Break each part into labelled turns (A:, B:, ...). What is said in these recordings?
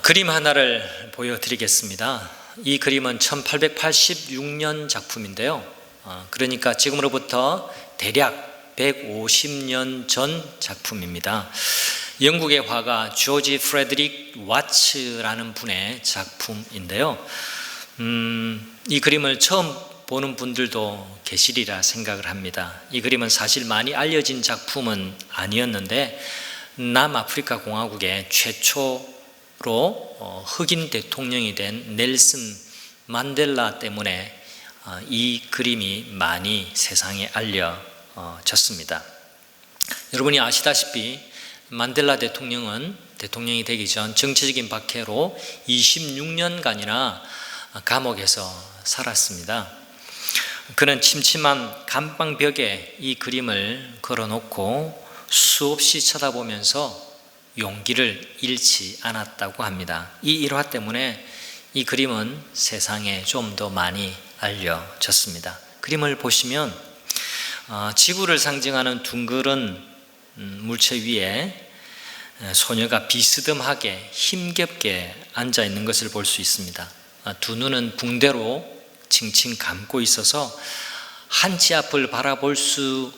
A: 그림 하나를 보여드리겠습니다. 이 그림은 1886년 작품인데요. 그러니까 지금으로부터 대략 150년 전 작품입니다. 영국의 화가 조지 프레드릭 와츠라는 분의 작품인데요. 이 그림을 처음 보는 분들도 계시리라 생각을 합니다. 이 그림은 사실 많이 알려진 작품은 아니었는데 남아프리카 공화국의 최초로 흑인 대통령이 된 넬슨 만델라 때문에 이 그림이 많이 세상에 알려졌습니다. 여러분이 아시다시피 만델라 대통령은 대통령이 되기 전 정치적인 박해로 26년간이나 감옥에서 살았습니다. 그는 침침한 감방벽에 이 그림을 걸어놓고 수없이 쳐다보면서 용기를 잃지 않았다고 합니다. 이 일화 때문에 이 그림은 세상에 좀 더 많이 알려졌습니다. 그림을 보시면 지구를 상징하는 둥그런 물체 위에 소녀가 비스듬하게 힘겹게 앉아 있는 것을 볼 수 있습니다. 두 눈은 붕대로 칭칭 감고 있어서 한치 앞을 바라볼 수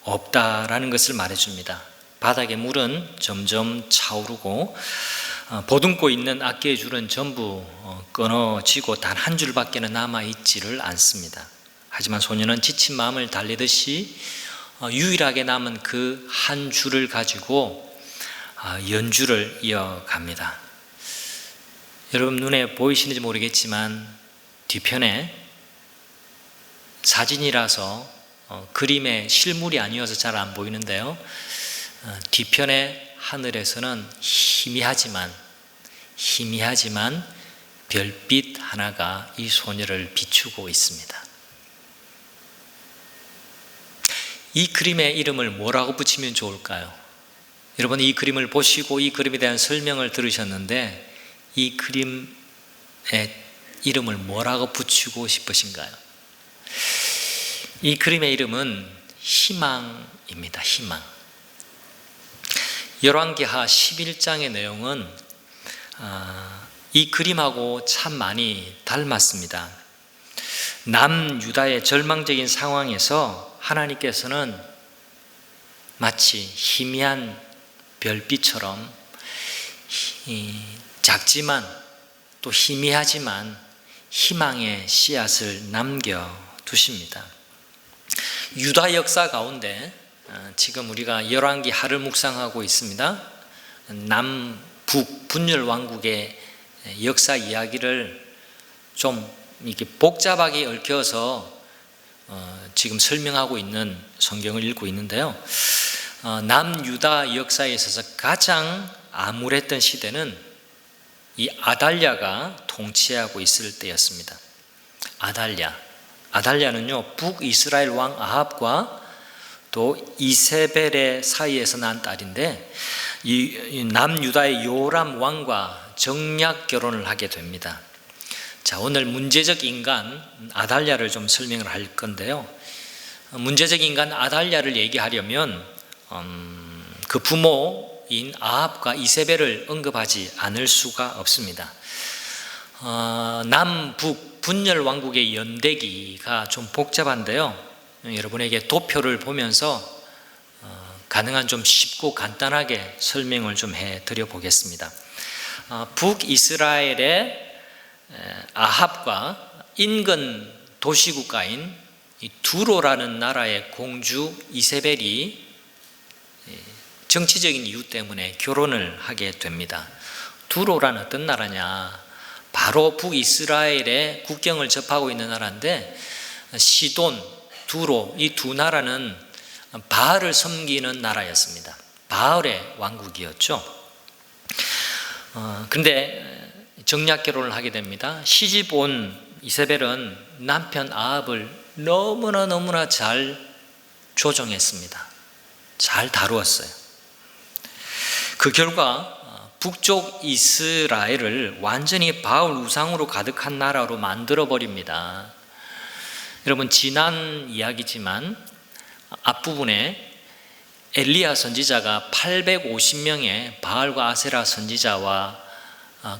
A: 없다라는 것을 말해줍니다. 바닥의 물은 점점 차오르고 보듬고 있는 악기의 줄은 전부 끊어지고 단 한 줄밖에는 남아있지를 않습니다. 하지만 소녀는 지친 마음을 달래듯이 유일하게 남은 그 한 줄을 가지고 연주를 이어갑니다. 여러분 눈에 보이시는지 모르겠지만 뒤편에 사진이라서 그림의 실물이 아니어서 잘 안 보이는데요. 뒤편의 하늘에서는 희미하지만 별빛 하나가 이 소녀를 비추고 있습니다. 이 그림의 이름을 뭐라고 붙이면 좋을까요? 여러분 이 그림을 보시고 이 그림에 대한 설명을 들으셨는데 이 그림의 이름을 뭐라고 붙이고 싶으신가요? 이 그림의 이름은 희망입니다. 희망. 열왕기하 11장의 내용은 이 그림하고 참 많이 닮았습니다. 남유다의 절망적인 상황에서 하나님께서는 마치 희미한 별빛처럼 작지만 또 희미하지만 희망의 씨앗을 남겨두십니다. 유다 역사 가운데 지금 우리가 열왕기하를 묵상하고 있습니다. 남북 분열 왕국의 역사 이야기를 좀 이렇게 복잡하게 얽혀서 지금 설명하고 있는 성경을 읽고 있는데요. 남유다 역사에 있어서 가장 암울했던 시대는 이 아달랴가 통치하고 있을 때였습니다. 아달랴는요 북이스라엘 왕 아합과 또 이세벨의 사이에서 난 딸인데 이 남유다의 요람 왕과 정략 결혼을 하게 됩니다. 자, 오늘 문제적 인간 아달랴를 좀 설명을 할 건데요. 문제적 인간 아달랴를 얘기하려면 그 부모인 아합과 이세벨을 언급하지 않을 수가 없습니다. 남북 분열 왕국의 연대기가 좀 복잡한데요. 여러분에게 도표를 보면서 가능한 좀 쉽고 간단하게 설명을 좀 해드려 보겠습니다. 북이스라엘의 아합과 인근 도시국가인 두로라는 나라의 공주 이세벨이 정치적인 이유 때문에 결혼을 하게 됩니다. 두로란 어떤 나라냐? 바로 북이스라엘의 국경을 접하고 있는 나라인데 시돈, 두로 이 두 나라는 바알을 섬기는 나라였습니다. 바알의 왕국이었죠. 그런데 정략 결혼을 하게 됩니다. 시집 온 이세벨은 남편 아합을 너무나 잘 조정했습니다. 잘 다루었어요. 그 결과 북쪽 이스라엘을 완전히 바알 우상으로 가득한 나라로 만들어버립니다. 여러분 지난 이야기지만 앞부분에 엘리야 선지자가 850명의 바알과 아세라 선지자와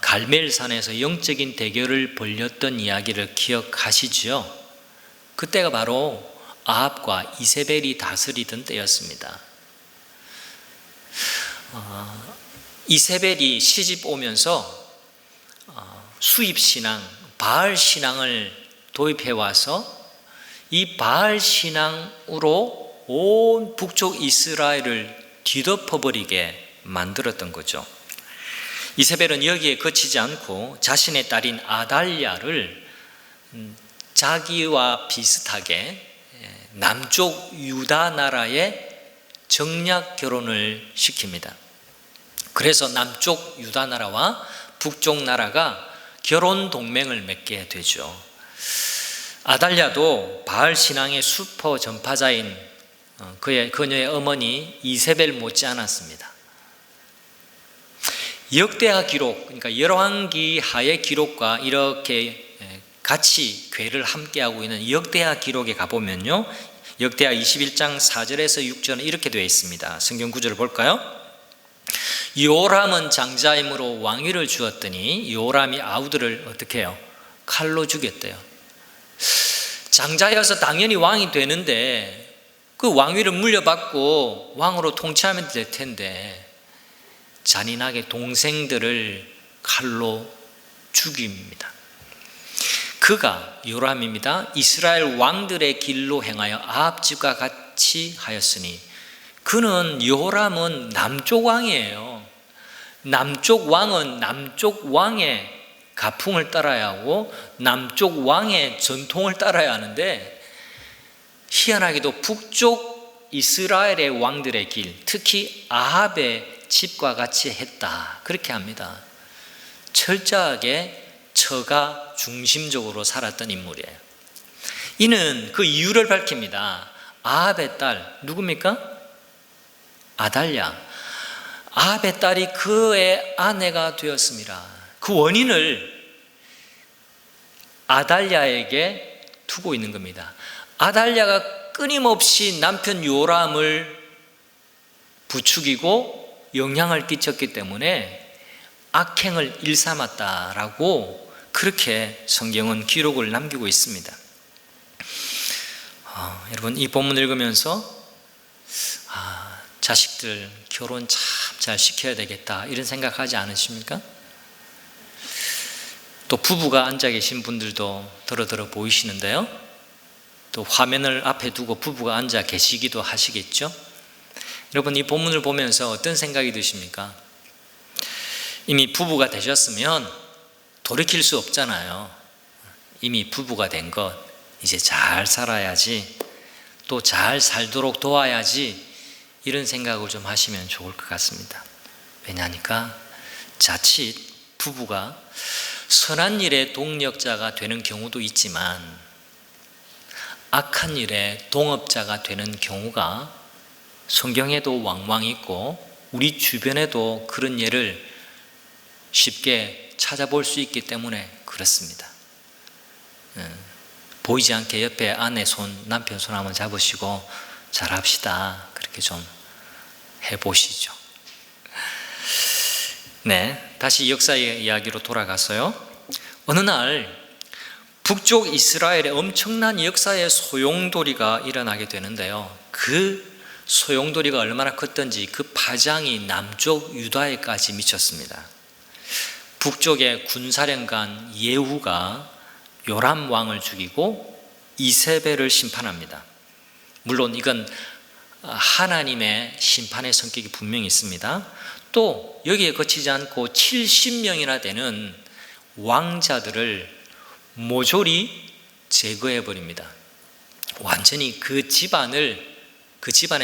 A: 갈멜산에서 영적인 대결을 벌였던 이야기를 기억하시죠? 그때가 바로 아합과 이세벨이 다스리던 때였습니다. 이세벨이 시집 오면서 수입신앙, 바알신앙을 도입해와서 이 바알신앙으로 온 북쪽 이스라엘을 뒤덮어버리게 만들었던 거죠. 이세벨은 여기에 그치지 않고 자신의 딸인 아달랴를 자기와 비슷하게 남쪽 유다 나라에 정략 결혼을 시킵니다. 그래서 남쪽 유다 나라와 북쪽 나라가 결혼 동맹을 맺게 되죠. 아달랴도 바알 신앙의 슈퍼 전파자인 그녀의 어머니 이세벨 못지 않았습니다. 역대하 기록, 그러니까 열왕기 하의 기록과 이렇게 같이 궤를 함께하고 있는 역대하 기록에 가보면요, 역대하 21장 4절에서 6절은 이렇게 되어 있습니다. 성경 구절을 볼까요? 요람은 장자임으로 왕위를 주었더니 요람이 아우들을 어떻게 해요? 칼로 죽였대요. 장자여서 당연히 왕이 되는데 그 왕위를 물려받고 왕으로 통치하면 될 텐데 잔인하게 동생들을 칼로 죽입니다. 그가 요람입니다. 이스라엘 왕들의 길로 행하여 아합 집과 같이 하였으니, 그는 요람은 남쪽 왕이에요. 남쪽 왕은 남쪽 왕의 가풍을 따라야 하고 남쪽 왕의 전통을 따라야 하는데, 희한하게도 북쪽 이스라엘의 왕들의 길, 특히 아합의 집과 같이 했다, 그렇게 합니다. 철저하게 처가 중심적으로 살았던 인물이에요. 이는 그 이유를 밝힙니다. 아합의 딸 누굽니까? 아달랴. 아합의 딸이 그의 아내가 되었습니다. 그 원인을 아달랴에게 두고 있는 겁니다. 아달랴가 끊임없이 남편 요람을 부추기고 영향을 끼쳤기 때문에 악행을 일삼았다라고 그렇게 성경은 기록을 남기고 있습니다. 여러분, 이 본문 읽으면서 자식들 결혼 참 잘 시켜야 되겠다 이런 생각하지 않으십니까? 또 부부가 앉아 계신 분들도 더러 보이시는데요, 또 화면을 앞에 두고 부부가 앉아 계시기도 하시겠죠? 여러분, 이 본문을 보면서 어떤 생각이 드십니까? 이미 부부가 되셨으면 돌이킬 수 없잖아요. 이미 부부가 된 것, 이제 잘 살아야지, 또 잘 살도록 도와야지, 이런 생각을 좀 하시면 좋을 것 같습니다. 왜냐하니까 자칫 부부가 선한 일의 동력자가 되는 경우도 있지만 악한 일의 동업자가 되는 경우가 성경에도 왕왕 있고 우리 주변에도 그런 예를 쉽게 찾아볼 수 있기 때문에 그렇습니다. 보이지 않게 옆에 아내 손, 남편 손 한번 잡으시고 잘합시다, 그렇게 좀 해보시죠. 네, 다시 역사의 이야기로 돌아가서요, 어느 날 북쪽 이스라엘에 엄청난 역사의 소용돌이가 일어나게 되는데요, 그 소용돌이가 얼마나 컸던지 그 파장이 남쪽 유다에까지 미쳤습니다. 북쪽의 군사령관 예후가 요람 왕을 죽이고 이세벨을 심판합니다. 물론 이건 하나님의 심판의 성격이 분명히 있습니다. 또 여기에 그치지 않고 70명이나 되는 왕자들을 모조리 제거해 버립니다. 완전히 그 집안의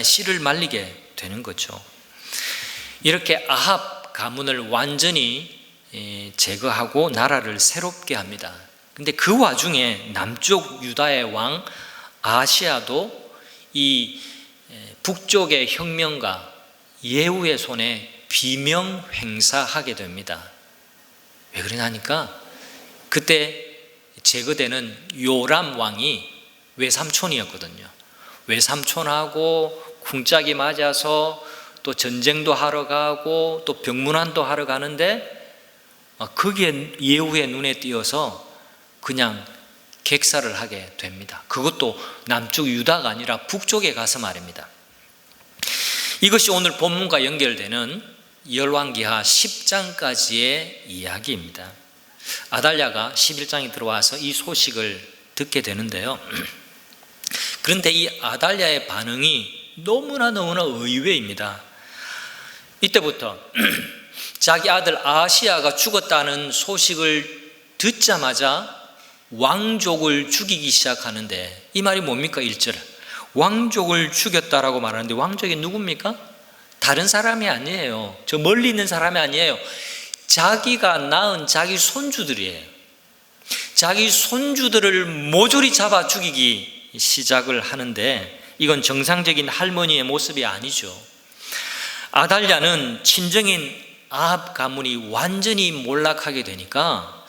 A: 씨를 말리게 되는 거죠. 이렇게 아합 가문을 완전히 제거하고 나라를 새롭게 합니다. 근데 그 와중에 남쪽 유다의 왕 아시아도 이 북쪽의 혁명가 예후의 손에 비명 횡사하게 됩니다. 왜 그러냐니까 그때 제거되는 요람 왕이 외삼촌이었거든요. 외삼촌하고 궁짝이 맞아서 또 전쟁도 하러 가고 또 병문안도 하러 가는데 거기에 예후의 눈에 띄어서 그냥 객사를 하게 됩니다. 그것도 남쪽 유다가 아니라 북쪽에 가서 말입니다. 이것이 오늘 본문과 연결되는 열왕기하 10장까지의 이야기입니다. 아달랴가 11장에 들어와서 이 소식을 듣게 되는데요. 그런데 이 아달랴의 반응이 너무나 의외입니다. 이때부터 자기 아들 아하시야가 죽었다는 소식을 듣자마자 왕족을 죽이기 시작하는데, 이 말이 뭡니까? 1절 왕족을 죽였다라고 말하는데 왕족이 누굽니까? 다른 사람이 아니에요. 저 멀리 있는 사람이 아니에요. 자기가 낳은 자기 손주들이에요. 자기 손주들을 모조리 잡아 죽이기 시작을 하는데, 이건 정상적인 할머니의 모습이 아니죠. 아달랴는 친정인 아합 가문이 완전히 몰락하게 되니까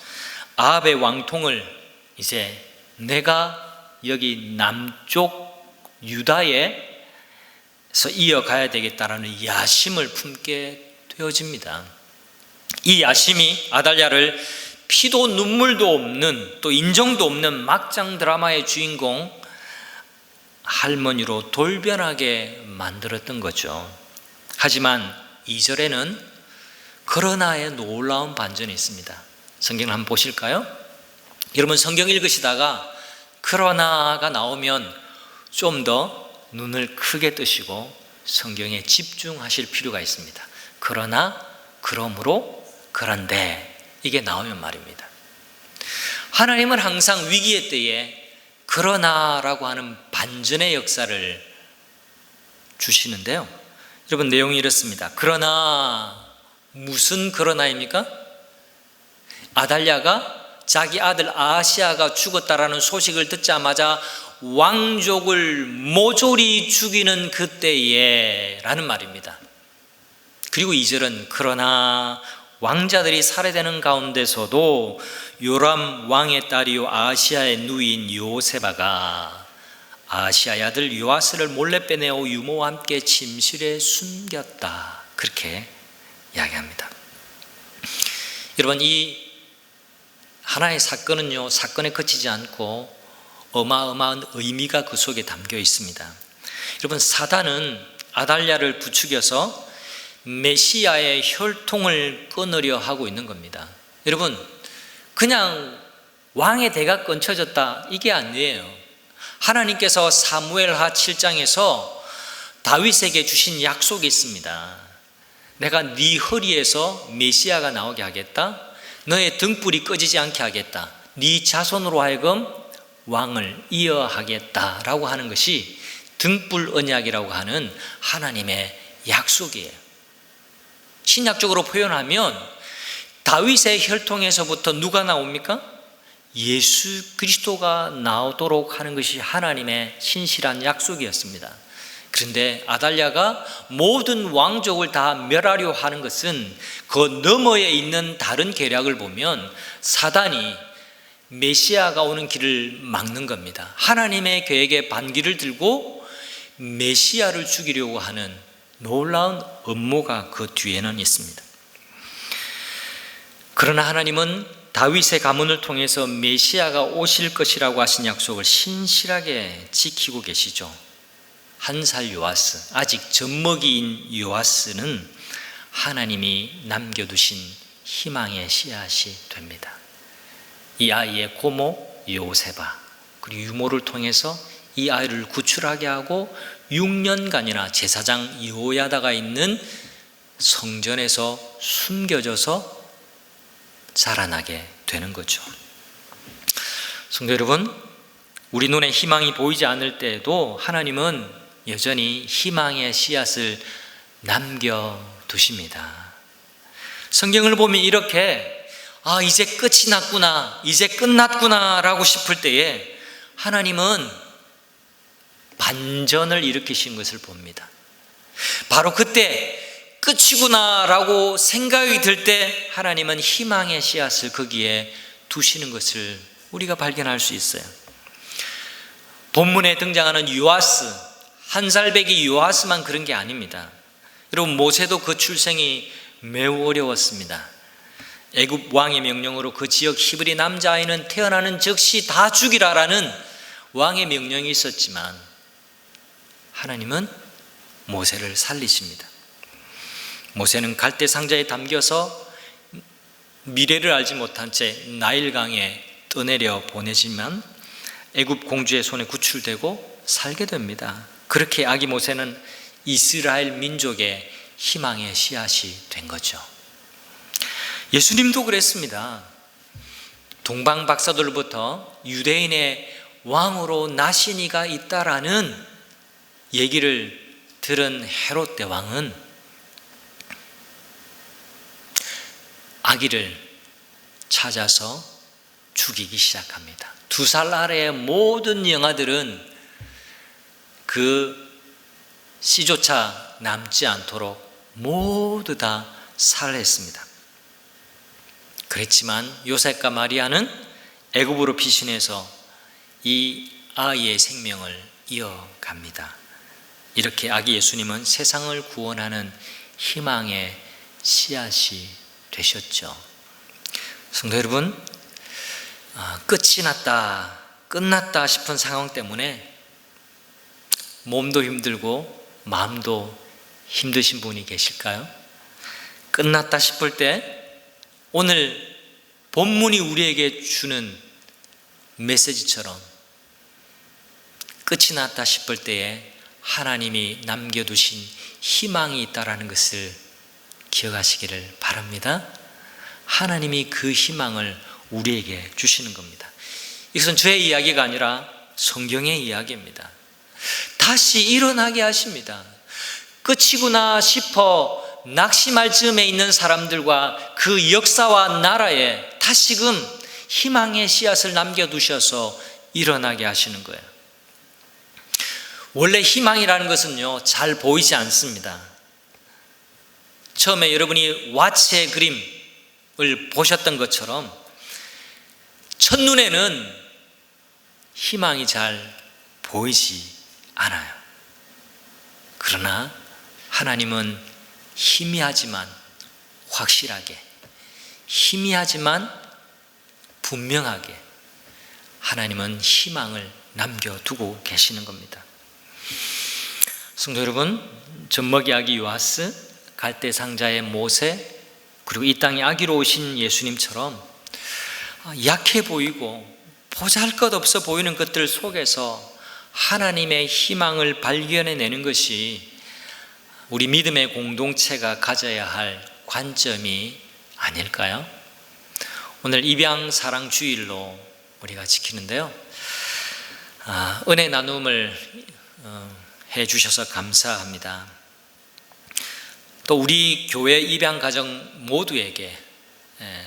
A: 아합의 왕통을 이제 내가 여기 남쪽 유다에서 이어가야 되겠다라는 야심을 품게 되어집니다. 이 야심이 아달랴를 피도 눈물도 없는, 또 인정도 없는 막장 드라마의 주인공 할머니로 돌변하게 만들었던 거죠. 하지만 2절에는 그러나의 놀라운 반전이 있습니다. 성경을 한번 보실까요? 여러분, 성경 읽으시다가 그러나가 나오면 좀 더 눈을 크게 뜨시고 성경에 집중하실 필요가 있습니다. 그러나, 그러므로, 그런데, 이게 나오면 말입니다. 하나님은 항상 위기의 때에 그러나라고 하는 반전의 역사를 주시는데요. 여러분, 내용이 이렇습니다. 그러나, 무슨 그러나입니까? 아달랴가 자기 아들 아하시야가 죽었다라는 소식을 듣자마자 왕족을 모조리 죽이는 그때에 라는 말입니다. 그리고 2절은 그러나 왕자들이 살해되는 가운데서도 요람 왕의 딸이요 아하시야의 누이인 요세바가 아하시야의 아들 요아스를 몰래 빼내어 유모와 함께 침실에 숨겼다, 그렇게 이야기합니다. 여러분, 이 하나의 사건은요, 사건에 그치지 않고 어마어마한 의미가 그 속에 담겨 있습니다. 여러분, 사단은 아달랴를 부추겨서 메시아의 혈통을 끊으려 하고 있는 겁니다. 여러분, 그냥 왕의 대가 끊쳐졌다, 이게 아니에요. 하나님께서 사무엘하 7장에서 다윗에게 주신 약속이 있습니다. 내가 네 허리에서 메시아가 나오게 하겠다. 너의 등불이 꺼지지 않게 하겠다. 네 자손으로 하여금 왕을 이어하겠다라고 하는 것이 등불 언약이라고 하는 하나님의 약속이에요. 신약적으로 표현하면 다윗의 혈통에서부터 누가 나옵니까? 예수 그리스도가 나오도록 하는 것이 하나님의 신실한 약속이었습니다. 그런데 아달랴가 모든 왕족을 다 멸하려 하는 것은 그 너머에 있는 다른 계략을 보면 사단이 메시아가 오는 길을 막는 겁니다. 하나님의 계획에 반기를 들고 메시아를 죽이려고 하는 놀라운 음모가 그 뒤에는 있습니다. 그러나 하나님은 다윗의 가문을 통해서 메시아가 오실 것이라고 하신 약속을 신실하게 지키고 계시죠. 한 살 요아스, 아직 젖먹이인 요아스는 하나님이 남겨두신 희망의 씨앗이 됩니다. 이 아이의 고모 요세바, 그리고 유모를 통해서 이 아이를 구출하게 하고 6년간이나 제사장 요야다가 있는 성전에서 숨겨져서 자라나게 되는 거죠. 성도 여러분, 우리 눈에 희망이 보이지 않을 때에도 하나님은 여전히 희망의 씨앗을 남겨두십니다. 성경을 보면 이렇게 이제 끝이 났구나, 이제 끝났구나 라고 싶을 때에 하나님은 반전을 일으키신 것을 봅니다. 바로 그때 끝이구나 라고 생각이 들 때 하나님은 희망의 씨앗을 거기에 두시는 것을 우리가 발견할 수 있어요. 본문에 등장하는 요아스, 한 살배기 요아스만 그런 게 아닙니다. 여러분, 모세도 그 출생이 매우 어려웠습니다. 애굽 왕의 명령으로 그 지역 히브리 남자아이는 태어나는 즉시 다 죽이라라는 왕의 명령이 있었지만 하나님은 모세를 살리십니다. 모세는 갈대 상자에 담겨서 미래를 알지 못한 채 나일강에 떠내려 보내지만 애굽 공주의 손에 구출되고 살게 됩니다. 그렇게 아기 모세는 이스라엘 민족의 희망의 씨앗이 된 거죠. 예수님도 그랬습니다. 동방 박사들로부터 유대인의 왕으로 나신 이가 있다라는 얘기를 들은 헤롯 대왕은 아기를 찾아서 죽이기 시작합니다. 2살 아래의 모든 영아들은 그 씨조차 남지 않도록 모두 다 살해했습니다. 그랬지만 요셉과 마리아는 애굽으로 피신해서 이 아이의 생명을 이어갑니다. 이렇게 아기 예수님은 세상을 구원하는 희망의 씨앗이 되셨죠. 성도 여러분, 끝이 났다, 끝났다 싶은 상황 때문에 몸도 힘들고 마음도 힘드신 분이 계실까요? 끝났다 싶을 때 오늘 본문이 우리에게 주는 메시지처럼 끝이 났다 싶을 때에 하나님이 남겨두신 희망이 있다는 것을 기억하시기를 바랍니다. 하나님이 그 희망을 우리에게 주시는 겁니다. 이것은 저의 이야기가 아니라 성경의 이야기입니다. 다시 일어나게 하십니다. 끝이구나 싶어 낙심할 즈음에 있는 사람들과 그 역사와 나라에 다시금 희망의 씨앗을 남겨두셔서 일어나게 하시는 거예요. 원래 희망이라는 것은요, 잘 보이지 않습니다. 처음에 여러분이 왓츠의 그림을 보셨던 것처럼 첫눈에는 희망이 잘 보이지 않아요. 그러나 하나님은 희미하지만 확실하게, 희미하지만 분명하게 하나님은 희망을 남겨두고 계시는 겁니다. 성도 여러분, 젖먹이 아기 요하스, 갈대 상자의 모세, 그리고 이 땅에 아기로 오신 예수님처럼 약해 보이고 보잘것없어 보이는 것들 속에서 하나님의 희망을 발견해내는 것이 우리 믿음의 공동체가 가져야 할 관점이 아닐까요? 오늘 입양사랑 주일로 우리가 지키는데요, 은혜 나눔을 해주셔서 감사합니다. 또 우리 교회 입양가정 모두에게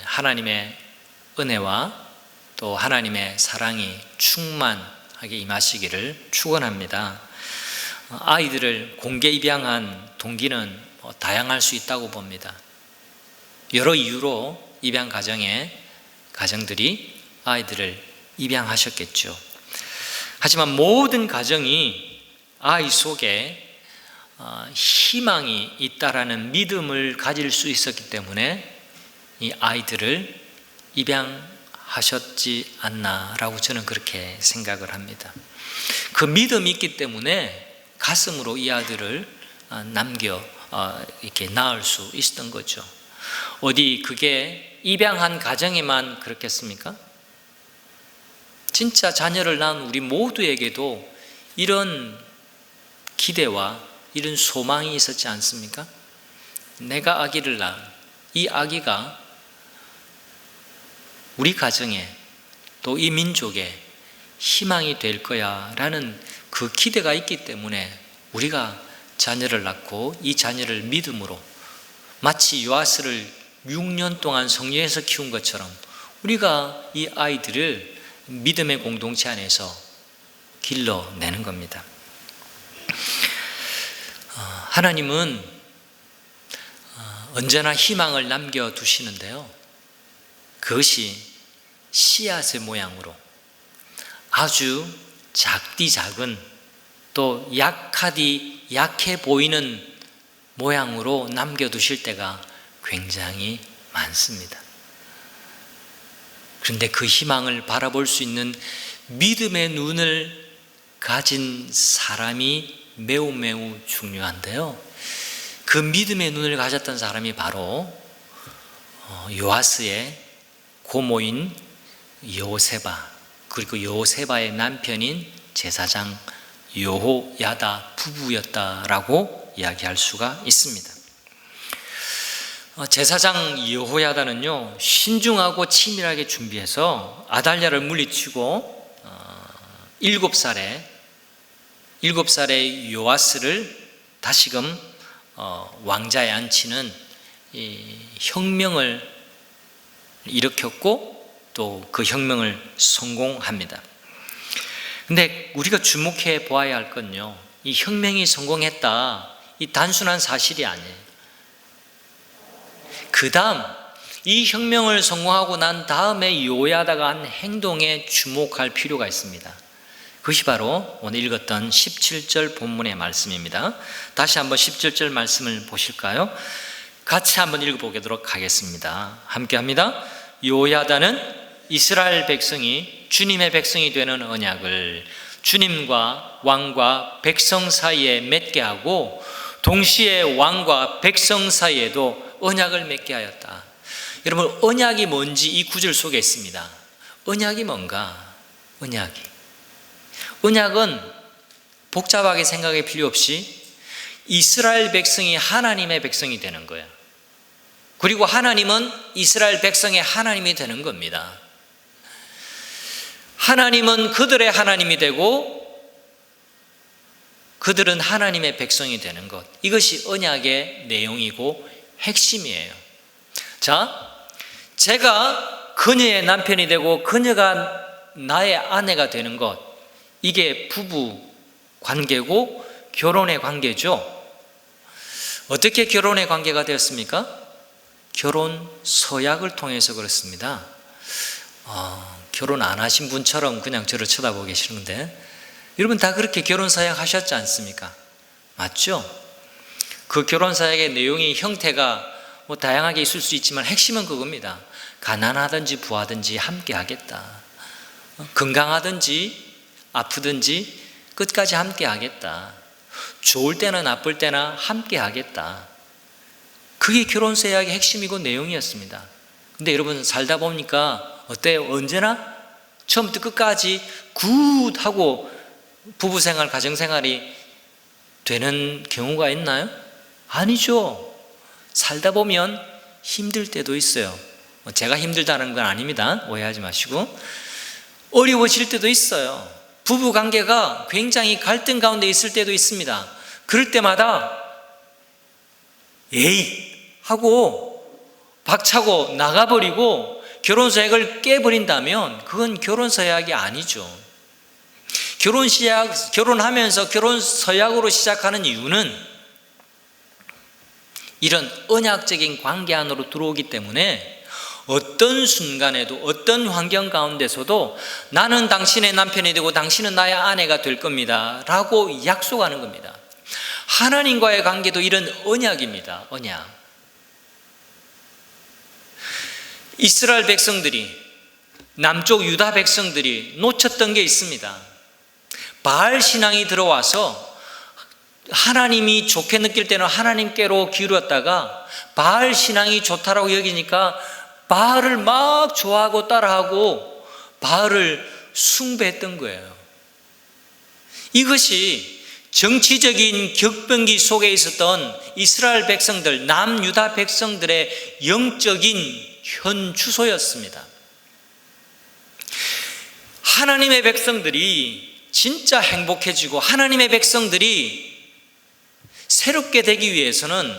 A: 하나님의 은혜와 또 하나님의 사랑이 충만하게 임하시기를 축원합니다. 아이들을 공개 입양한 동기는 다양할 수 있다고 봅니다. 여러 이유로 입양 가정들이 아이들을 입양하셨겠죠. 하지만 모든 가정이 아이 속에 희망이 있다라는 믿음을 가질 수 있었기 때문에 이 아이들을 입양하셨지 않나라고 저는 그렇게 생각을 합니다. 그 믿음이 있기 때문에 가슴으로 이 아들을 이렇게 낳을 수 있었던 거죠. 어디 그게 입양한 가정에만 그렇겠습니까? 진짜 자녀를 낳은 우리 모두에게도 이런 기대와 이런 소망이 있었지 않습니까? 내가 아기를 낳은 이 아기가 우리 가정에 또 이 민족에 희망이 될 거야 라는 그 기대가 있기 때문에 우리가 자녀를 낳고 이 자녀를 믿음으로 마치 요하스를 6년 동안 성령에서 키운 것처럼 우리가 이 아이들을 믿음의 공동체 안에서 길러내는 겁니다. 하나님은 언제나 희망을 남겨두시는데요, 그것이 씨앗의 모양으로 아주 작디 작은 또 약해 보이는 모양으로 남겨두실 때가 굉장히 많습니다. 그런데 그 희망을 바라볼 수 있는 믿음의 눈을 가진 사람이 매우 중요한데요, 그 믿음의 눈을 가졌던 사람이 바로 요아스의 고모인 여호세바, 그리고 여호세바의 남편인 제사장 여호야다 부부였다라고 이야기할 수가 있습니다. 제사장 여호야다는요, 신중하고 치밀하게 준비해서 아달랴를 물리치고 7살의 요아스를 다시금 왕자에 앉히는 혁명을 일으켰고 또 그 혁명을 성공합니다. 근데 우리가 주목해 보아야 할 건요, 이 혁명이 성공했다, 이 단순한 사실이 아니에요. 그 다음 이 혁명을 성공하고 난 다음에 요야다가 한 행동에 주목할 필요가 있습니다. 그것이 바로 오늘 읽었던 17절 본문의 말씀입니다. 다시 한번 17절 말씀을 보실까요? 같이 한번 읽어보도록 하겠습니다. 함께 합니다. 요야다는 이스라엘 백성이 주님의 백성이 되는 언약을 주님과 왕과 백성 사이에 맺게 하고 동시에 왕과 백성 사이에도 언약을 맺게 하였다. 여러분, 언약이 뭔지 이 구절 속에 있습니다. 언약이 뭔가? 언약은 복잡하게 생각할 필요 없이 이스라엘 백성이 하나님의 백성이 되는 거예요. 그리고 하나님은 이스라엘 백성의 하나님이 되는 겁니다. 하나님은 그들의 하나님이 되고 그들은 하나님의 백성이 되는 것, 이것이 언약의 내용이고 핵심이에요. 자, 제가 그녀의 남편이 되고 그녀가 나의 아내가 되는 것, 이게 부부 관계고 결혼의 관계죠. 어떻게 결혼의 관계가 되었습니까? 결혼 서약을 통해서 그렇습니다. 결혼 안 하신 분처럼 그냥 저를 쳐다보고 계시는데, 여러분 다 그렇게 결혼 서약 하셨지 않습니까? 맞죠? 그 결혼 서약의 내용이 형태가 다양하게 있을 수 있지만 핵심은 그겁니다. 가난하든지 부하든지 함께 하겠다. 건강하든지 아프든지 끝까지 함께 하겠다. 좋을 때나 나쁠 때나 함께 하겠다. 그게 결혼 서약의 핵심이고 내용이었습니다. 근데 여러분 살다 보니까 어때요? 언제나 처음부터 끝까지 굿하고 부부생활, 가정생활이 되는 경우가 있나요? 아니죠. 살다 보면 힘들 때도 있어요. 제가 힘들다는 건 아닙니다. 오해하지 마시고. 어려워질 때도 있어요. 부부관계가 굉장히 갈등 가운데 있을 때도 있습니다. 그럴 때마다 에이 하고 박차고 나가버리고 결혼서약을 깨버린다면 그건 결혼서약이 아니죠. 결혼하면서 결혼서약으로 시작하는 이유는 이런 언약적인 관계 안으로 들어오기 때문에 어떤 순간에도 어떤 환경 가운데서도 나는 당신의 남편이 되고 당신은 나의 아내가 될 겁니다 라고 약속하는 겁니다. 하나님과의 관계도 이런 언약입니다. 언약. 이스라엘 백성들이, 남쪽 유다 백성들이 놓쳤던 게 있습니다. 바알 신앙이 들어와서 하나님이 좋게 느낄 때는 하나님께로 기울였다가 바알 신앙이 좋다라고 여기니까 바알을 막 좋아하고 따라하고 바알을 숭배했던 거예요. 이것이 정치적인 격변기 속에 있었던 이스라엘 백성들, 남유다 백성들의 영적인 현 주소였습니다. 하나님의 백성들이 진짜 행복해지고 하나님의 백성들이 새롭게 되기 위해서는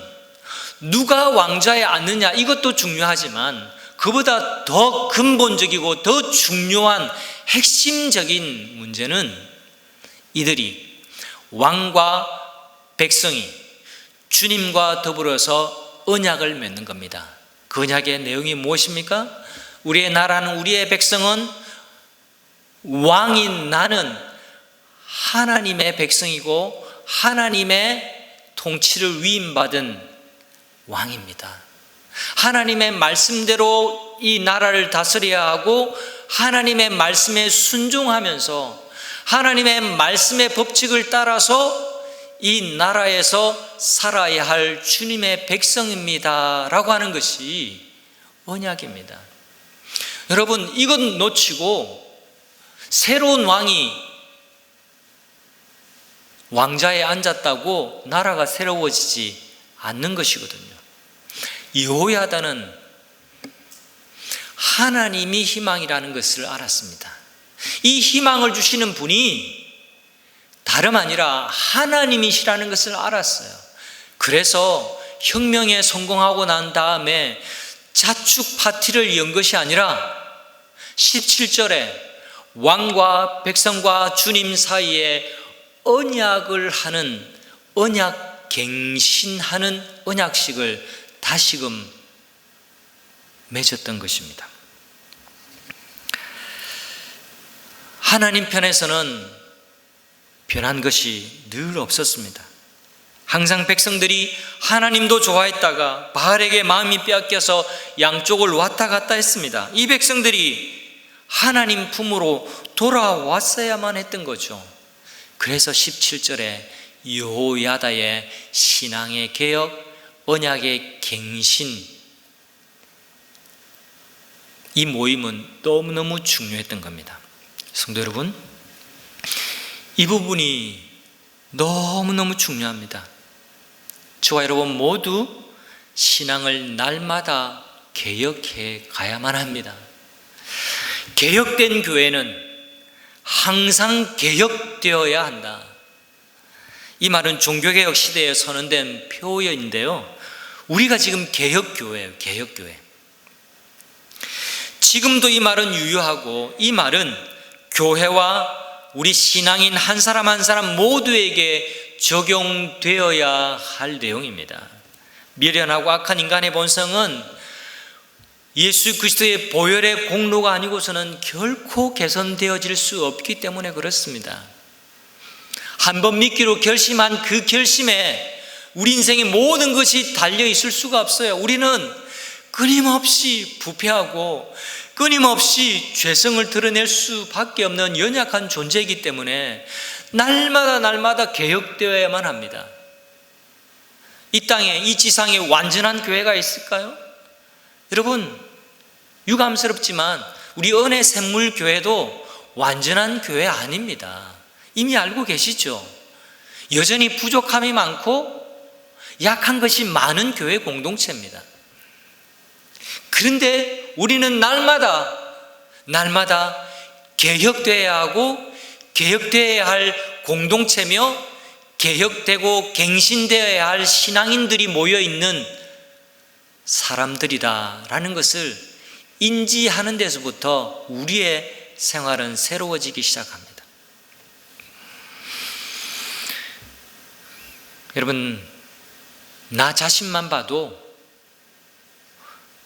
A: 누가 왕좌에 앉느냐, 이것도 중요하지만 그보다 더 근본적이고 더 중요한 핵심적인 문제는 이들이 왕과 백성이 주님과 더불어서 언약을 맺는 겁니다. 그 언약의 내용이 무엇입니까? 우리의 나라는, 우리의 백성은, 왕인 나는 하나님의 백성이고 하나님의 통치를 위임받은 왕입니다. 하나님의 말씀대로 이 나라를 다스려야 하고 하나님의 말씀에 순종하면서 하나님의 말씀의 법칙을 따라서 이 나라에서 살아야 할 주님의 백성입니다 라고 하는 것이 언약입니다. 여러분, 이건 놓치고 새로운 왕이 왕자에 앉았다고 나라가 새로워지지 않는 것이거든요. 여호야다는 하나님이 희망이라는 것을 알았습니다. 이 희망을 주시는 분이 다름 아니라 하나님이시라는 것을 알았어요. 그래서 혁명에 성공하고 난 다음에 자축 파티를 연 것이 아니라 17절에 왕과 백성과 주님 사이에 언약을 하는, 언약 갱신하는 언약식을 다시금 맺었던 것입니다. 하나님 편에서는 변한 것이 늘 없었습니다. 항상 백성들이 하나님도 좋아했다가 바알에게 마음이 빼앗겨서 양쪽을 왔다 갔다 했습니다. 이 백성들이 하나님 품으로 돌아왔어야만 했던 거죠. 그래서 17절에 여호야다의 신앙의 개혁, 언약의 갱신, 이 모임은 너무너무 중요했던 겁니다. 성도 여러분, 이 부분이 너무너무 중요합니다. 저와 여러분 모두 신앙을 날마다 개혁해 가야만 합니다. 개혁된 교회는 항상 개혁되어야 한다. 이 말은 종교개혁 시대에 선언된 표현인데요, 우리가 지금 개혁교회예요. 개혁교회. 지금도 이 말은 유효하고, 이 말은 교회와 우리 신앙인 한 사람 한 사람 모두에게 적용되어야 할 내용입니다. 미련하고 악한 인간의 본성은 예수 그리스도의 보혈의 공로가 아니고서는 결코 개선되어질 수 없기 때문에 그렇습니다. 한번 믿기로 결심한 그 결심에 우리 인생의 모든 것이 달려 있을 수가 없어요. 우리는 끊임없이 부패하고 끊임없이 죄성을 드러낼 수밖에 없는 연약한 존재이기 때문에 날마다 개혁되어야만 합니다. 이 땅에, 이 지상에 완전한 교회가 있을까요? 여러분, 유감스럽지만 우리 은혜 샘물 교회도 완전한 교회 아닙니다. 이미 알고 계시죠? 여전히 부족함이 많고 약한 것이 많은 교회 공동체입니다. 그런데 우리는 날마다 개혁되어야 하고 개혁되어야 할 공동체며 개혁되고 갱신되어야 할 신앙인들이 모여있는 사람들이다라는 것을 인지하는 데서부터 우리의 생활은 새로워지기 시작합니다. 여러분, 나 자신만 봐도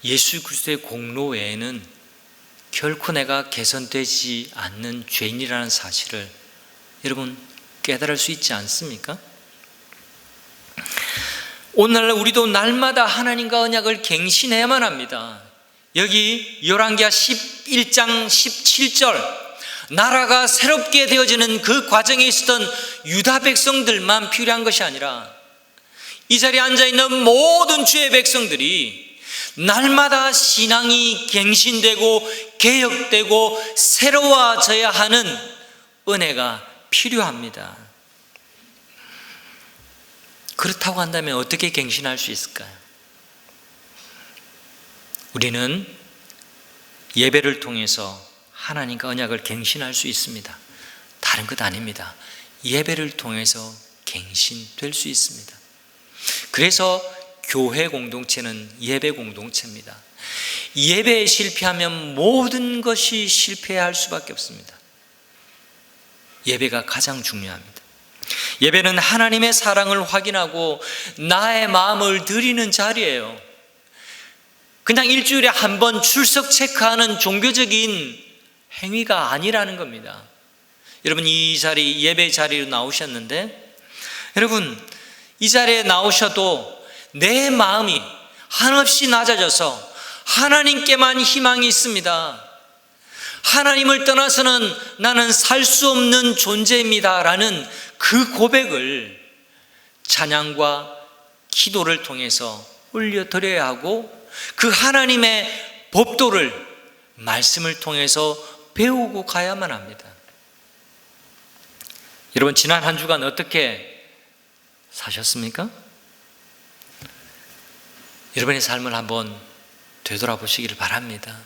A: 예수 그리스도의 공로 외에는 결코 내가 개선되지 않는 죄인이라는 사실을 여러분 깨달을 수 있지 않습니까? 오늘날 우리도 날마다 하나님과 언약을 갱신해야만 합니다. 여기 열왕기하 11장 17절, 나라가 새롭게 되어지는 그 과정에 있었던 유다 백성들만 필요한 것이 아니라 이 자리에 앉아있는 모든 주의 백성들이 날마다 신앙이 갱신되고 개혁되고 새로워져야 하는 은혜가 필요합니다. 그렇다고 한다면 어떻게 갱신할 수 있을까요? 우리는 예배를 통해서 하나님과 언약을 갱신할 수 있습니다. 다른 것 아닙니다. 예배를 통해서 갱신될 수 있습니다. 그래서 교회 공동체는 예배 공동체입니다. 예배에 실패하면 모든 것이 실패할 수밖에 없습니다. 예배가 가장 중요합니다. 예배는 하나님의 사랑을 확인하고 나의 마음을 드리는 자리예요. 그냥 일주일에 한 번 출석 체크하는 종교적인 행위가 아니라는 겁니다. 여러분, 이 자리, 예배 자리로 나오셨는데, 여러분 이 자리에 나오셔도 내 마음이 한없이 낮아져서 하나님께만 희망이 있습니다. 하나님을 떠나서는 나는 살 수 없는 존재입니다 라는 그 고백을 찬양과 기도를 통해서 올려드려야 하고, 그 하나님의 법도를 말씀을 통해서 배우고 가야만 합니다. 여러분, 지난 한 주간 어떻게 사셨습니까? 여러분의 삶을 한번 되돌아보시기를 바랍니다.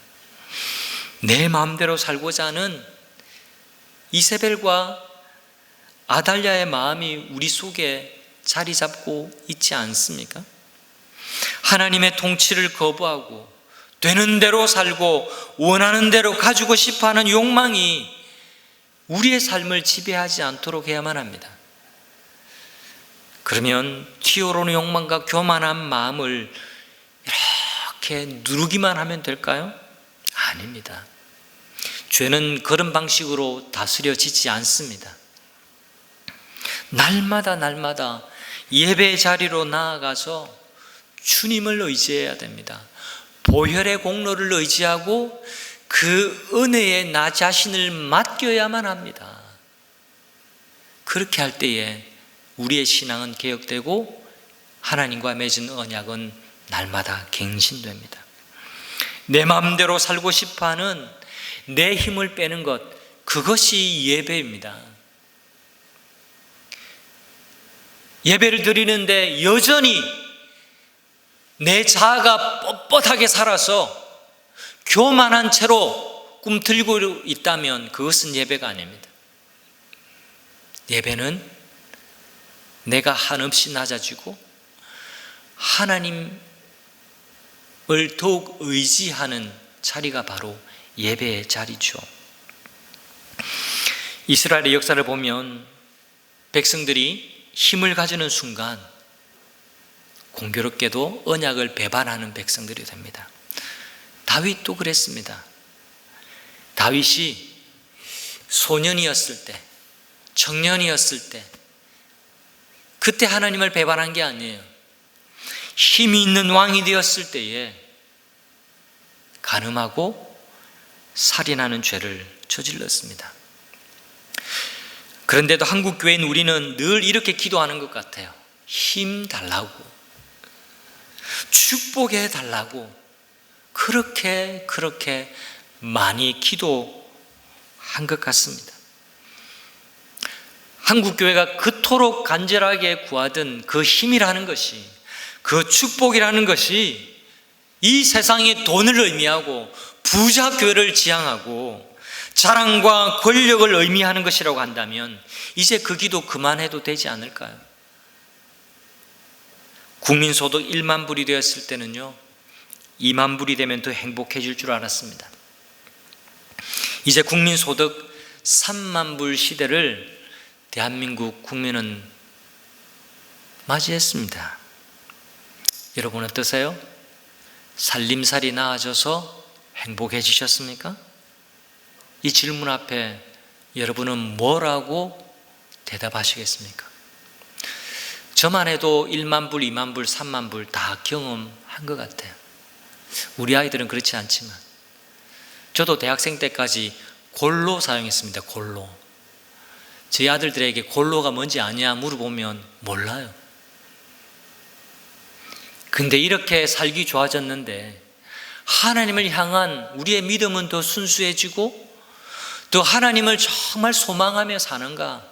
A: 내 마음대로 살고자 하는 이세벨과 아달랴의 마음이 우리 속에 자리 잡고 있지 않습니까? 하나님의 통치를 거부하고 되는 대로 살고 원하는 대로 가지고 싶어하는 욕망이 우리의 삶을 지배하지 않도록 해야만 합니다. 그러면 튀어오르는 욕망과 교만한 마음을 이렇게 누르기만 하면 될까요? 아닙니다. 죄는 그런 방식으로 다스려지지 않습니다. 날마다 예배 자리로 나아가서 주님을 의지해야 됩니다. 보혈의 공로를 의지하고 그 은혜에 나 자신을 맡겨야만 합니다. 그렇게 할 때에 우리의 신앙은 개혁되고 하나님과 맺은 언약은 날마다 갱신됩니다. 내 마음대로 살고 싶어하는 내 힘을 빼는 것, 그것이 예배입니다. 예배를 드리는데 여전히 내 자아가 뻣뻣하게 살아서 교만한 채로 꿈틀고 있다면 그것은 예배가 아닙니다. 예배는 내가 한없이 낮아지고 하나님을 더욱 의지하는 자리가 바로 예배의 자리죠. 이스라엘의 역사를 보면 백성들이 힘을 가지는 순간 공교롭게도 언약을 배반하는 백성들이 됩니다. 다윗도 그랬습니다. 다윗이 소년이었을 때, 청년이었을 때, 그때 하나님을 배반한 게 아니에요. 힘이 있는 왕이 되었을 때에 간음하고 살인하는 죄를 저질렀습니다. 그런데도 한국 교회인 우리는 늘 이렇게 기도하는 것 같아요. 힘 달라고, 축복해 달라고 그렇게 많이 기도한 것 같습니다. 한국 교회가 그토록 간절하게 구하던 그 힘이라는 것이, 그 축복이라는 것이 이 세상의 돈을 의미하고 부자 교회를 지향하고 자랑과 권력을 의미하는 것이라고 한다면 이제 그 기도 그만해도 되지 않을까요? 국민소득 1만 불이 되었을 때는요, 2만 불이 되면 더 행복해질 줄 알았습니다. 이제 국민소득 3만 불 시대를 대한민국 국민은 맞이했습니다. 여러분 어떠세요? 살림살이 나아져서 행복해지셨습니까? 이 질문 앞에 여러분은 뭐라고 대답하시겠습니까? 저만 해도 1만 불, 2만 불, 3만 불 다 경험한 것 같아요. 우리 아이들은 그렇지 않지만 저도 대학생 때까지 골로 사용했습니다. 골로. 저희 아들들에게 골로가 뭔지 아냐 물어보면 몰라요. 근데 이렇게 살기 좋아졌는데 하나님을 향한 우리의 믿음은 더 순수해지고 또 하나님을 정말 소망하며 사는가?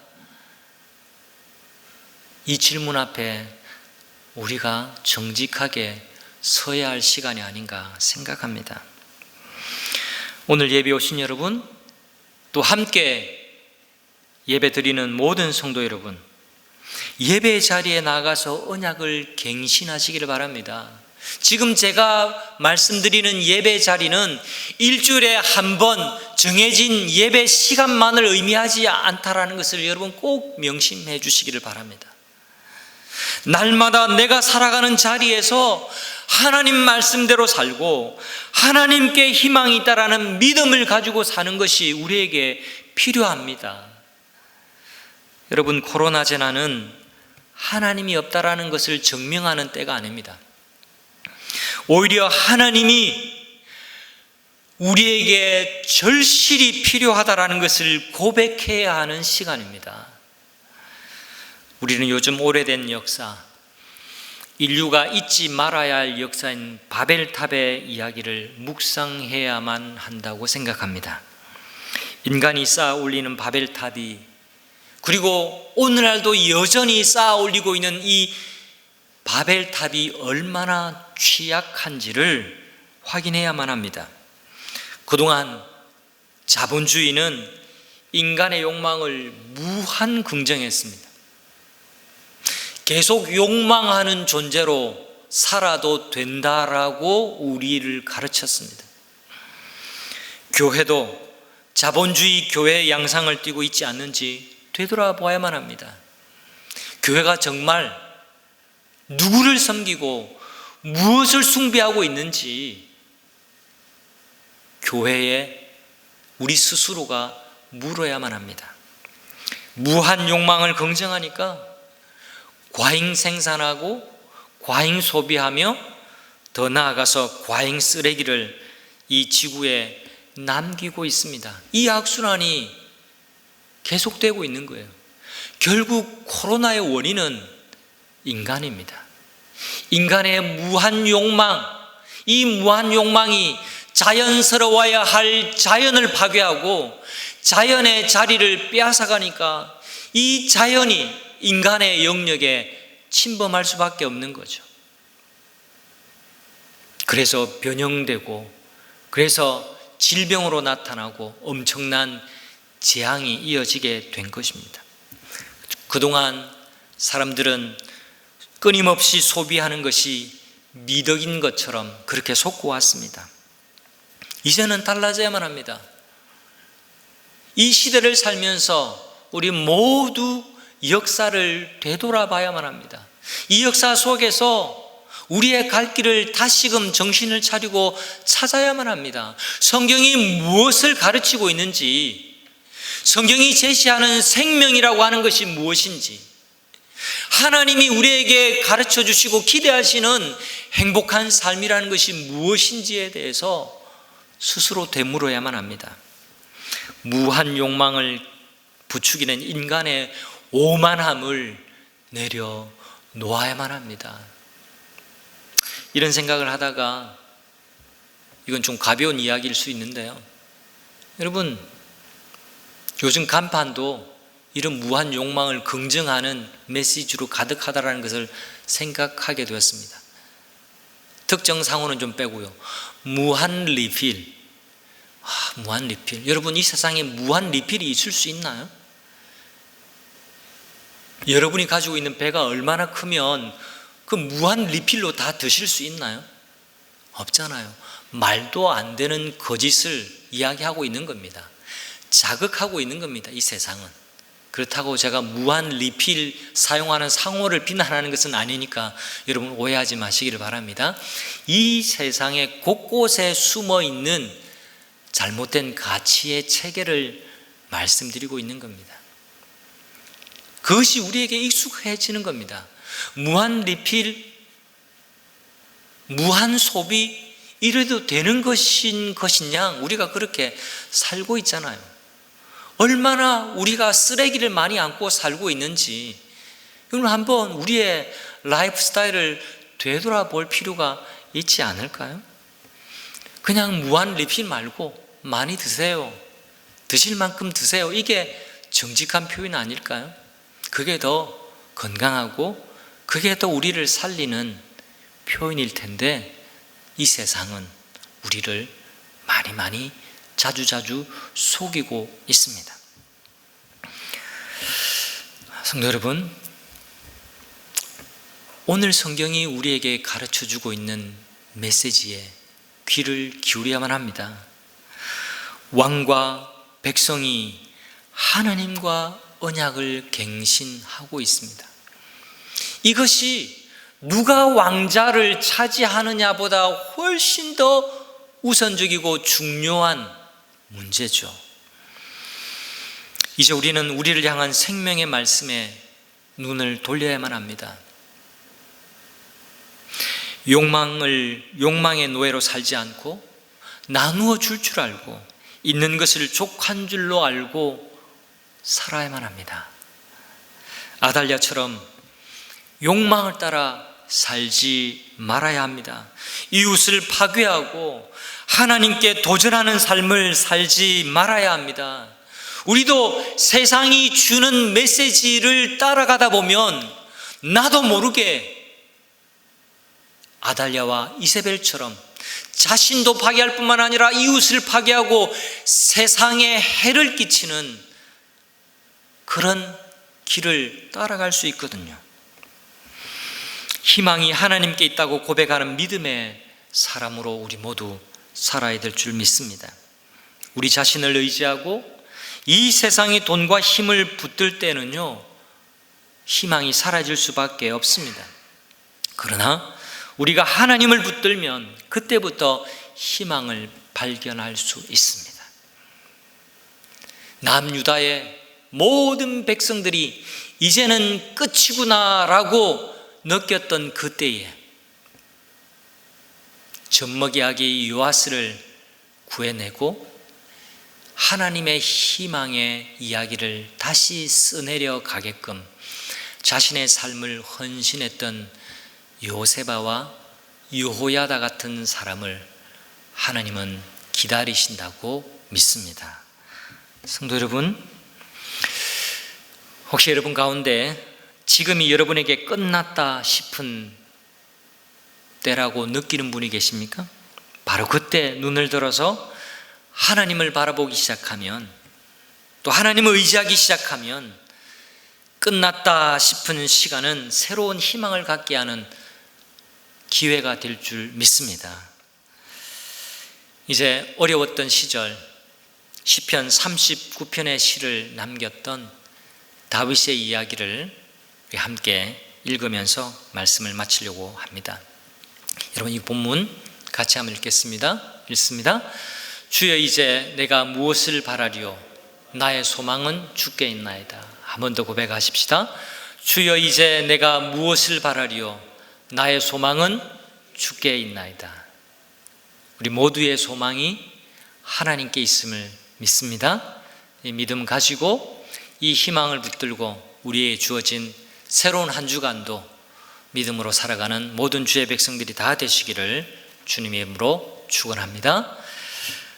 A: 이 질문 앞에 우리가 정직하게 서야 할 시간이 아닌가 생각합니다. 오늘 예배 오신 여러분, 또 함께 예배 드리는 모든 성도 여러분, 예배 자리에 나가서 언약을 갱신하시기를 바랍니다. 지금 제가 말씀드리는 예배 자리는 일주일에 한 번 정해진 예배 시간만을 의미하지 않다라는 것을 여러분 꼭 명심해 주시기를 바랍니다. 날마다 내가 살아가는 자리에서 하나님 말씀대로 살고 하나님께 희망이 있다라는 믿음을 가지고 사는 것이 우리에게 필요합니다. 여러분, 코로나 재난은 하나님이 없다라는 것을 증명하는 때가 아닙니다. 오히려 하나님이 우리에게 절실히 필요하다라는 것을 고백해야 하는 시간입니다. 우리는 요즘 오래된 역사, 인류가 잊지 말아야 할 역사인 바벨탑의 이야기를 묵상해야만 한다고 생각합니다. 인간이 쌓아 올리는 바벨탑이, 그리고 오늘날도 여전히 쌓아 올리고 있는 이 바벨탑이 얼마나 취약한지를 확인해야만 합니다. 그동안 자본주의는 인간의 욕망을 무한 긍정했습니다. 계속 욕망하는 존재로 살아도 된다라고 우리를 가르쳤습니다. 교회도 자본주의 교회의 양상을 띠고 있지 않는지 되돌아봐야만 합니다. 교회가 정말 누구를 섬기고 무엇을 숭배하고 있는지 교회에 우리 스스로가 물어야만 합니다. 무한 욕망을 긍정하니까 과잉 생산하고 과잉 소비하며 더 나아가서 과잉 쓰레기를 이 지구에 남기고 있습니다. 이 악순환이 계속되고 있는 거예요. 결국 코로나의 원인은 인간입니다. 인간의 무한 욕망, 이 무한 욕망이 자연스러워야 할 자연을 파괴하고 자연의 자리를 빼앗아가니까 이 자연이 인간의 영역에 침범할 수밖에 없는 거죠. 그래서 변형되고, 그래서 질병으로 나타나고 엄청난 재앙이 이어지게 된 것입니다. 그동안 사람들은 끊임없이 소비하는 것이 미덕인 것처럼 그렇게 속고왔습니다. 이제는 달라져야만 합니다. 이 시대를 살면서 우리 모두 역사를 되돌아봐야만 합니다. 이 역사 속에서 우리의 갈 길을 다시금 정신을 차리고 찾아야만 합니다. 성경이 무엇을 가르치고 있는지, 성경이 제시하는 생명이라고 하는 것이 무엇인지, 하나님이 우리에게 가르쳐 주시고 기대하시는 행복한 삶이라는 것이 무엇인지에 대해서 스스로 되물어야만 합니다. 무한 욕망을 부추기는 인간의 오만함을 내려놓아야만 합니다. 이런 생각을 하다가, 이건 좀 가벼운 이야기일 수 있는데요, 여러분, 요즘 간판도 이런 무한 욕망을 긍정하는 메시지로 가득하다는 것을 생각하게 되었습니다. 특정 상호는 좀 빼고요. 무한 리필. 무한 리필. 여러분, 이 세상에 무한 리필이 있을 수 있나요? 여러분이 가지고 있는 배가 얼마나 크면 그 무한 리필로 다 드실 수 있나요? 없잖아요. 말도 안 되는 거짓을 이야기하고 있는 겁니다. 자극하고 있는 겁니다, 이 세상은. 그렇다고 제가 무한 리필 사용하는 상호를 비난하는 것은 아니니까 여러분 오해하지 마시기를 바랍니다. 이 세상에 곳곳에 숨어 있는 잘못된 가치의 체계를 말씀드리고 있는 겁니다. 그것이 우리에게 익숙해지는 겁니다. 무한 리필, 무한 소비, 이래도 되는 것이냐? 우리가 그렇게 살고 있잖아요. 얼마나 우리가 쓰레기를 많이 안고 살고 있는지, 이건 한번 우리의 라이프 스타일을 되돌아볼 필요가 있지 않을까요? 그냥 무한 리필 말고 많이 드세요. 드실 만큼 드세요. 이게 정직한 표현 아닐까요? 그게 더 건강하고 그게 더 우리를 살리는 표현일 텐데, 이 세상은 우리를 많이 자주자주 속이고 있습니다. 성도 여러분, 오늘 성경이 우리에게 가르쳐주고 있는 메시지에 귀를 기울여야만 합니다. 왕과 백성이 하나님과 언약을 갱신하고 있습니다. 이것이 누가 왕자를 차지하느냐보다 훨씬 더 우선적이고 중요한 문제죠. 이제 우리는 우리를 향한 생명의 말씀에 눈을 돌려야만 합니다. 욕망의 노예로 살지 않고 나누어 줄 줄 알고 있는 것을 족한 줄로 알고 살아야만 합니다. 아달랴처럼 욕망을 따라 살지 말아야 합니다. 이웃을 파괴하고 하나님께 도전하는 삶을 살지 말아야 합니다. 우리도 세상이 주는 메시지를 따라가다 보면 나도 모르게 아달랴와 이세벨처럼 자신도 파괴할 뿐만 아니라 이웃을 파괴하고 세상에 해를 끼치는 그런 길을 따라갈 수 있거든요. 희망이 하나님께 있다고 고백하는 믿음의 사람으로 우리 모두 살아야 될 줄 믿습니다. 우리 자신을 의지하고 이 세상의 돈과 힘을 붙들 때는요, 희망이 사라질 수밖에 없습니다. 그러나 우리가 하나님을 붙들면 그때부터 희망을 발견할 수 있습니다. 남유다의 모든 백성들이 이제는 끝이구나라고 느꼈던 그때에 젖먹이 아기 요아스를 구해내고 하나님의 희망의 이야기를 다시 써내려 가게끔 자신의 삶을 헌신했던 요세바와 여호야다 같은 사람을 하나님은 기다리신다고 믿습니다. 성도 여러분, 혹시 여러분 가운데 지금이 여러분에게 끝났다 싶은 때라고 느끼는 분이 계십니까? 바로 그때 눈을 들어서 하나님을 바라보기 시작하면, 또 하나님을 의지하기 시작하면 끝났다 싶은 시간은 새로운 희망을 갖게 하는 기회가 될 줄 믿습니다. 이제 어려웠던 시절 시편 39편의 시를 남겼던 다윗의 이야기를 함께 읽으면서 말씀을 마치려고 합니다. 여러분, 이 본문 같이 한번 읽겠습니다. 읽습니다. 주여, 이제 내가 무엇을 바라리요? 나의 소망은 주께 있나이다. 한 번 더 고백하십시다. 주여, 이제 내가 무엇을 바라리요? 나의 소망은 주께 있나이다. 우리 모두의 소망이 하나님께 있음을 믿습니다. 이 믿음 가지고 이 희망을 붙들고 우리의 주어진 새로운 한 주간도 믿음으로 살아가는 모든 주의 백성들이 다 되시기를 주님의 이름으로 축원합니다.